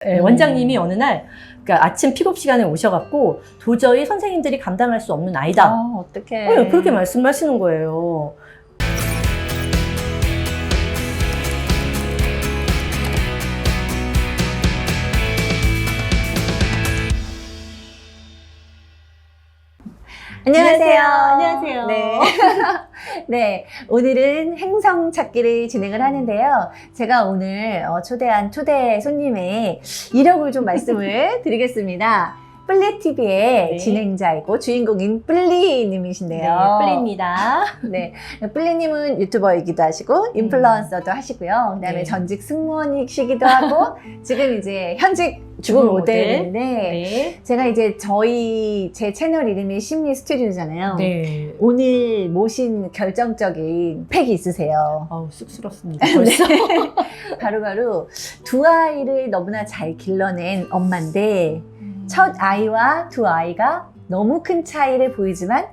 네, 원장님이 어느 날 그러니까 아침 픽업 시간에 오셔갖고 도저히 선생님들이 감당할 수 없는 아이다. 어떡해. 네, 그렇게 말씀하시는 거예요. 안녕하세요. 안녕하세요. 네. 네. 오늘은 행성 찾기를 진행을 하는데요. 제가 오늘 초대한 초대 손님의 이력을 좀 말씀을 드리겠습니다. 뿔리TV의 네. 진행자이고 주인공인 뿔리님이신데요. 네, 뿔리입니다. 네. 뿔리님은 유튜버이기도 하시고, 인플루언서도 하시고요. 그 다음에 네. 전직 승무원이시기도 하고, 지금 이제 현직 주부 모델인데, 네. 제가 이제 제 채널 이름이 심리 스튜디오잖아요. 네. 오늘 모신 결정적인 팩이 있으세요. 아우, 쑥스럽습니다. 벌써. 바로바로 두 아이를 너무나 잘 길러낸 엄마인데, 첫 아이와 두 아이가 너무 큰 차이를 보이지만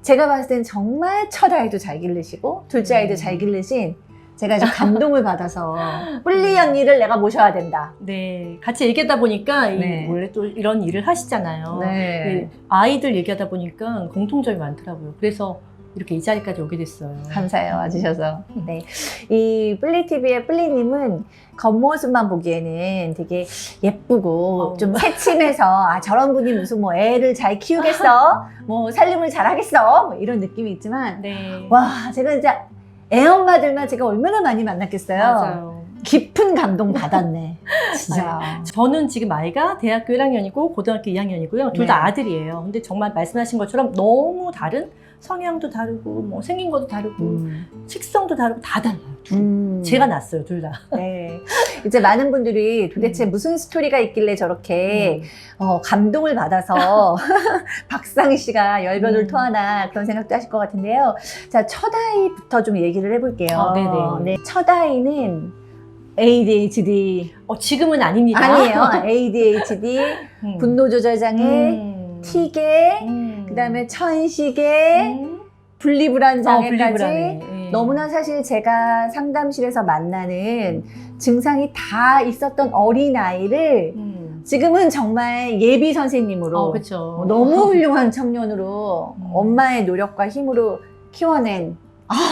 제가 봤을 땐 정말 첫 아이도 잘 기르시고 둘째 아이도 잘 기르신 제가 좀 감동을 받아서 뿔리 언니를 내가 모셔야 된다. 네, 같이 얘기하다 보니까 네. 원래 또 이런 일을 하시잖아요. 네. 아이들 얘기하다 보니까 공통점이 많더라고요. 그래서 이렇게 이 자리까지 오게 됐어요. 감사해요, 와주셔서. 네. 이 뿔리TV의 뿔리님은 겉모습만 보기에는 되게 예쁘고 좀 새침해서 저런 분이 무슨 뭐 애를 잘 키우겠어? 뭐 살림을 잘 하겠어? 뭐 이런 느낌이 있지만 네. 와, 제가 진짜 애엄마들만 제가 얼마나 많이 만났겠어요. 맞아요. 깊은 감동 받았네. 진짜. 저는 지금 아이가 대학교 1학년이고 고등학교 2학년이고요. 둘 다 네. 아들이에요. 근데 정말 말씀하신 것처럼 너무 다른 성향도 다르고 뭐 생긴 것도 다르고 식성도 다르고 다 달라요. 제가 낳았어요, 둘 다. 네. 이제 많은 분들이 도대체 무슨 스토리가 있길래 저렇게 감동을 받아서 박상희 씨가 열변을 토하나 그런 생각도 하실 것 같은데요. 자, 첫 아이부터 좀 얘기를 해볼게요. 네네. 네, 첫 아이는 ADHD. 지금은 아닙니다. 아니에요. ADHD, 분노 조절 장애, 티계, 그다음에 천식에, 분리불안 장애까지 너무나 사실 제가 상담실에서 만나는 증상이 다 있었던 어린아이를 지금은 정말 예비 선생님으로 그렇죠. 너무 훌륭한 청년으로 엄마의 노력과 힘으로 키워낸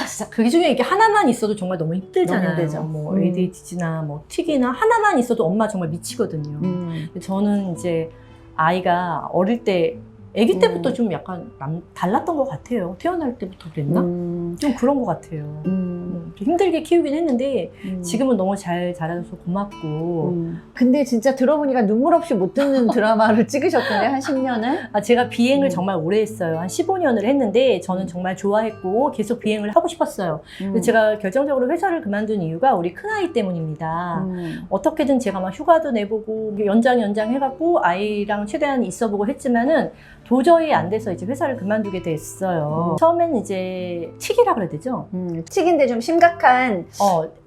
진짜 그 중에 이게 하나만 있어도 정말 너무 힘들잖아요. 너무 힘들죠. 뭐 ADHD나 뭐 틱이나 하나만 있어도 엄마 정말 미치거든요. 근데 저는 이제 아이가 어릴 때 아기 때부터 좀 약간 달랐던 것 같아요. 태어날 때부터 그랬나? 좀 그런 것 같아요. 좀 힘들게 키우긴 했는데 지금은 너무 잘 자라줘서 고맙고. 근데 진짜 들어보니까 눈물 없이 못 듣는 드라마를 찍으셨던데 한 10년을? 제가 비행을 정말 오래 했어요. 한 15년을 했는데 저는 정말 좋아했고 계속 비행을 하고 싶었어요. 근데 제가 결정적으로 회사를 그만둔 이유가 우리 큰아이 때문입니다. 어떻게든 제가 막 휴가도 내보고 연장 해갖고 아이랑 최대한 있어보고 했지만은 도저히 안 돼서 이제 회사를 그만두게 됐어요. 처음엔 이제 틱이라 그래야 되죠? 틱인데 좀 심각한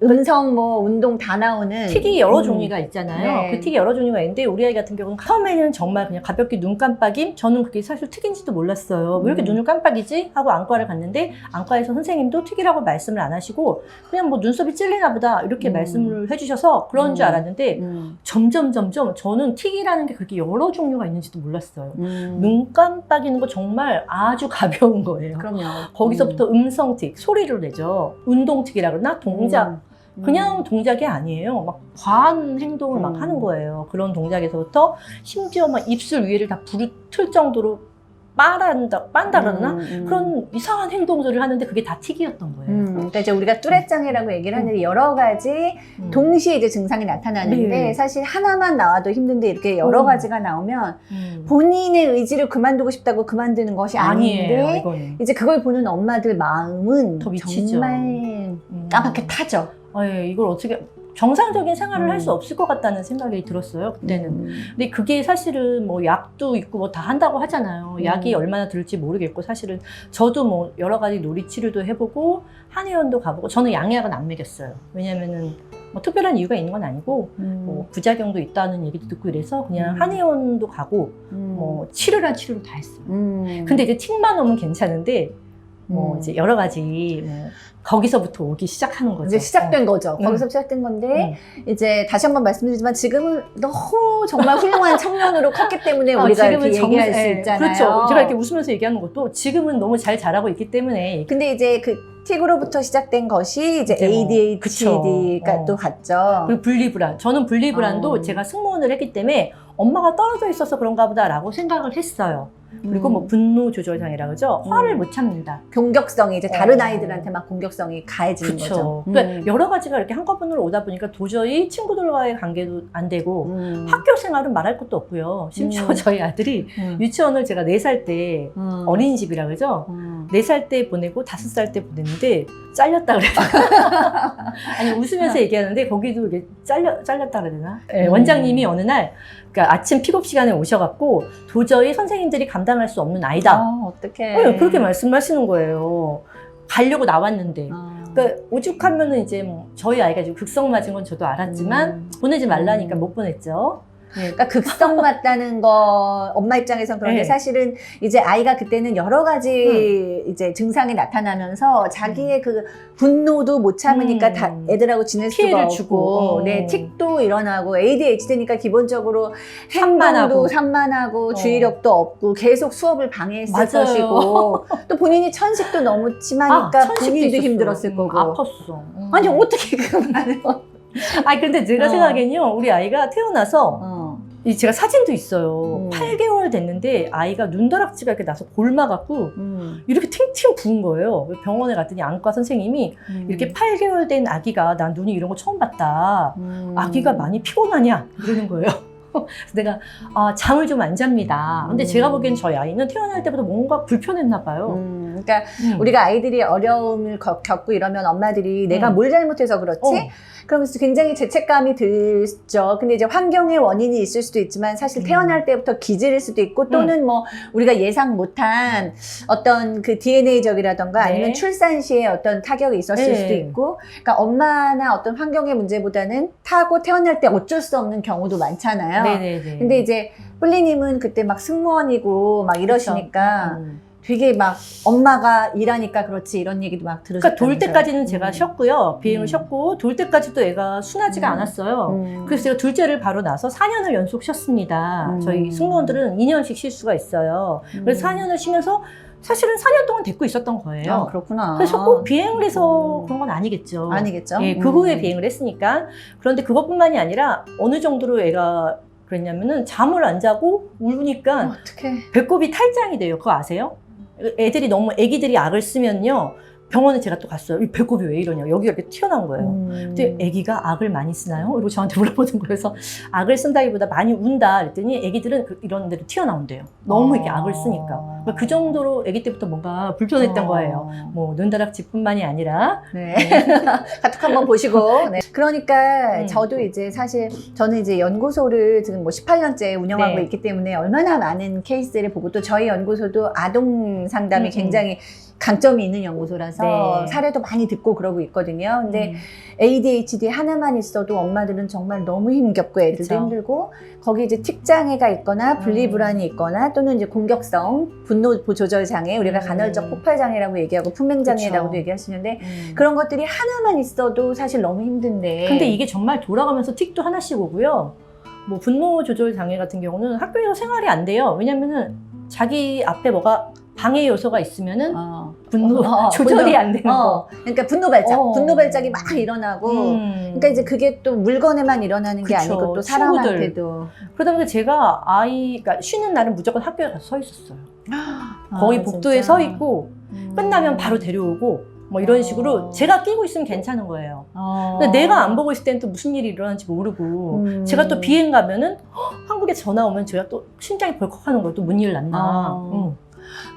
음성 뭐 운동 다 나오는 틱이 여러 종류가 있잖아요. 네. 그 틱이 여러 종류가 있는데 우리 아이 같은 경우는 처음에는 정말 그냥 가볍게 눈 깜빡임? 저는 그게 사실 틱인지도 몰랐어요. 왜 이렇게 눈을 깜빡이지? 하고 안과를 갔는데 안과에서 선생님도 틱이라고 말씀을 안 하시고 그냥 뭐 눈썹이 찔리나 보다 이렇게 말씀을 해주셔서 그런 줄 알았는데 점점 저는 틱이라는 게 그렇게 여러 종류가 있는지도 몰랐어요. 눈 깜빡이는 거 정말 아주 가벼운 거예요. 그럼요. 거기서부터 음성틱, 소리를 내죠. 운동틱이라 그러나 동작. 그냥 동작이 아니에요. 막 과한 행동을 막 하는 거예요. 그런 동작에서부터 심지어 막 입술 위에를 다 부르틀 정도로 빤다 그러나 그런 이상한 행동들을 하는데 그게 다 틱이었던 거예요. 그러니까 이제 우리가 뚜렛 장애라고 얘기를 하는데 여러 가지 동시에 이제 증상이 나타나는데 네. 사실 하나만 나와도 힘든데 이렇게 여러 가지가 나오면 본인의 의지를 그만두고 싶다고 그만두는 것이 아니에요, 아닌데 이거는. 이제 그걸 보는 엄마들 마음은 더 미치죠. 정말 까맣게 타죠. 이걸 어떻게 정상적인 생활을 할 수 없을 것 같다는 생각이 들었어요, 그때는. 근데 그게 사실은 뭐 약도 있고 뭐 다 한다고 하잖아요. 약이 얼마나 들을지 모르겠고, 사실은 저도 뭐 여러 가지 놀이치료도 해보고, 한의원도 가보고, 저는 양약은 안 먹였어요. 왜냐면은 뭐 특별한 이유가 있는 건 아니고, 뭐 부작용도 있다는 얘기도 듣고 이래서 그냥 한의원도 가고, 뭐 치료란 치료를 다 했어요. 근데 이제 틱만 오면 괜찮은데, 뭐 이제 여러 가지 뭐 거기서부터 오기 시작하는 거죠. 이제 시작된 거죠. 거기서 시작된 건데 이제 다시 한번 말씀드리지만 지금은 너무 정말 훌륭한 청년으로 컸기 때문에 우리가 이렇게 얘기할 수 있잖아요. 그렇죠. 제가 이렇게 웃으면서 얘기하는 것도 지금은 너무 잘 자라고 있기 때문에. 근데 이제 그 틱으로부터 시작된 것이 이제 이제 뭐, ADHD가 그쵸. 또 갔죠. 그리고 분리불안. 저는 분리불안도 제가 승무원을 했기 때문에 엄마가 떨어져 있어서 그런가 보다라고 생각을 했어요. 그리고 뭐 분노 조절 장애라 그러죠. 화를 못 참는다. 공격성이 이제 다른 아이들한테 막 공격성이 가해지는 거죠. 그러니까 여러 가지가 이렇게 한꺼번으로 오다 보니까 도저히 친구들과의 관계도 안 되고 학교 생활은 말할 것도 없고요. 심지어 저희 아들이 유치원을 제가 4살 때 어린이집이라 그러죠. 4살 때 보내고 5살 때 보냈는데 잘렸다 그래요. 아니 웃으면서 얘기하는데 거기도 이게 잘렸다 그래야 되나? 네, 원장님이 어느 날 그러니까 아침 픽업 시간에 오셔갖고 도저히 선생님들이 감당할 수 없는 아이다. 어떡해. 네, 그렇게 말씀하시는 거예요. 가려고 나왔는데. 그러니까 오죽하면은 이제 뭐 저희 아이가 지금 극성 맞은 건 저도 알았지만 보내지 말라니까 못 보냈죠. 그러니까 극성 맞다는 거 엄마 입장에선 그런데 네. 사실은 이제 아이가 그때는 여러 가지 이제 증상이 나타나면서 자기의 그 분노도 못 참으니까 다 애들하고 지낼 수가 피해를 없고 주고. 네, 틱도 일어나고 ADHD니까 기본적으로 산만하고. 산만하고 주의력도 없고 계속 수업을 방해했을 맞아요. 것이고 또 본인이 천식도 너무 심하니까 천식도 본인도 있었어. 힘들었을 거고 아팠어. 아니 어떻게 그만해요? 아니 근데 제가 생각에는요 우리 아이가 태어나서 제가 사진도 있어요. 8개월 됐는데 아이가 눈다락지가 이렇게 나서 골마갖고 이렇게 팅팅 부은 거예요. 병원에 갔더니 안과 선생님이 이렇게 8개월 된 아기가 난 눈이 이런 거 처음 봤다. 아기가 많이 피곤하냐? 이러는 거예요. 그래서 내가 잠을 좀 안 잡니다. 근데 제가 보기엔 저희 아이는 태어날 때부터 뭔가 불편했나 봐요. 그러니까 우리가 아이들이 어려움을 겪고 이러면 엄마들이 내가 뭘 잘못해서 그렇지? 그러면서 굉장히 죄책감이 들죠. 근데 이제 환경의 원인이 있을 수도 있지만 사실 태어날 때부터 기질일 수도 있고 또는 뭐 우리가 예상 못한 어떤 그 DNA적이라던가 아니면 출산 시에 어떤 타격이 있었을 수도 있고 그러니까 엄마나 어떤 환경의 문제보다는 타고 태어날 때 어쩔 수 없는 경우도 많잖아요. 네네네. 근데 이제 뿔리님은 그때 막 승무원이고 막 이러시니까 되게 막 엄마가 일하니까 그렇지 이런 얘기도 막 들으셨다면서요. 그러니까 돌 때까지는 제가 쉬었고요. 비행을 쉬었고 돌 때까지도 애가 순하지가 않았어요. 그래서 제가 둘째를 바로 나서 4년을 연속 쉬었습니다. 저희 승무원들은 2년씩 쉴 수가 있어요. 그래서 4년을 쉬면서 사실은 4년 동안 데리고 있었던 거예요. 그렇구나. 그래서 꼭 비행을 해서 그런 건 아니겠죠. 아니겠죠. 예, 그 후에 비행을 했으니까. 그런데 그것뿐만이 아니라 어느 정도로 애가 그랬냐면은 잠을 안 자고 울으니까 어떡해. 배꼽이 탈장이 돼요. 그거 아세요? 애들이 너무 애기들이 악을 쓰면요. 병원에 제가 또 갔어요. 이 배꼽이 왜 이러냐. 여기가 이렇게 튀어나온 거예요. 근데 애기가 악을 많이 쓰나요? 그리고 저한테 물어보는 거예요. 그래서 악을 쓴다기보다 많이 운다. 그랬더니 애기들은 이런 데로 튀어나온대요. 너무 이렇게 악을 쓰니까. 그 정도로 애기 때부터 뭔가 불편했던 거예요. 뭐 눈다락지뿐만이 아니라. 네. 카톡 한번 보시고. 네. 그러니까 저도 이제 사실 저는 이제 연구소를 지금 뭐 18년째 운영하고 있기 때문에 얼마나 많은 케이스를 보고 또 저희 연구소도 아동 상담이 굉장히 강점이 있는 연구소라서 사례도 많이 듣고 그러고 있거든요. 근데 ADHD 하나만 있어도 엄마들은 정말 너무 힘겹고 애들도 그쵸. 힘들고 거기 이제 틱장애가 있거나 분리불안이 있거나 또는 이제 공격성, 분노 조절 장애, 우리가 간헐적 폭발 장애라고 얘기하고 품행 장애라고도 그쵸. 얘기하시는데 그런 것들이 하나만 있어도 사실 너무 힘든데. 근데 이게 정말 돌아가면서 틱도 하나씩 오고요. 뭐 분노 조절 장애 같은 경우는 학교에서 생활이 안 돼요. 왜냐면은 자기 앞에 뭐가 방해 요소가 있으면은 분노 조절이 안 되는 거. 그러니까 분노 발작이 막 일어나고. 그러니까 이제 그게 또 물건에만 일어나는 게 그쵸. 아니고 또 친구들. 사람한테도. 그러다 보니까 제가 아이가 쉬는 날은 무조건 학교에 가서 서 있었어요. 거의 복도에 진짜? 서 있고 끝나면 바로 데려오고 뭐 이런 식으로 제가 끼고 있으면 괜찮은 거예요. 근데 내가 안 보고 있을 때는 또 무슨 일이 일어나는지 모르고 제가 또 비행 가면은 한국에 전화 오면 제가 또 심장이 벌컥하는 거예요. 또 뭔 일 났나.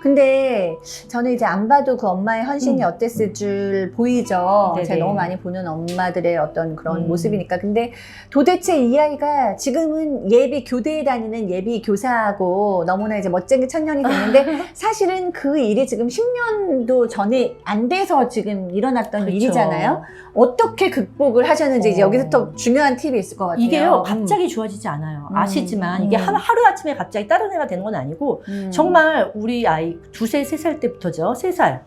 근데 저는 이제 안 봐도 그 엄마의 헌신이 어땠을 줄 보이죠. 네네. 제가 너무 많이 보는 엄마들의 어떤 그런 모습이니까. 근근데 도대체 이 아이가 지금은 예비 교대에 다니는 예비 교사하고 너무나 이제 멋쟁이 청년이 됐는데 사실은 그 일이 지금 10년도 전에 안 돼서 지금 일어났던 그쵸. 일이잖아요. 어떻게 극복을 하셨는지 이제 여기서 또 중요한 팁이 있을 것 같아요. 이게요 갑자기 좋아지지 않아요. 아시지만 이게 하루아침에 갑자기 다른 애가 되는 건 아니고 정말 우리 아이 2살, 3살 때부터죠. 3살.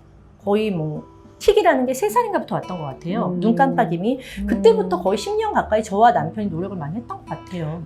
거의 뭐 틱이라는 게 3살인가부터 왔던 것 같아요. 눈 깜빡임이. 그때부터 거의 10년 가까이 저와 남편이 노력을 많이 했던 것 같아요.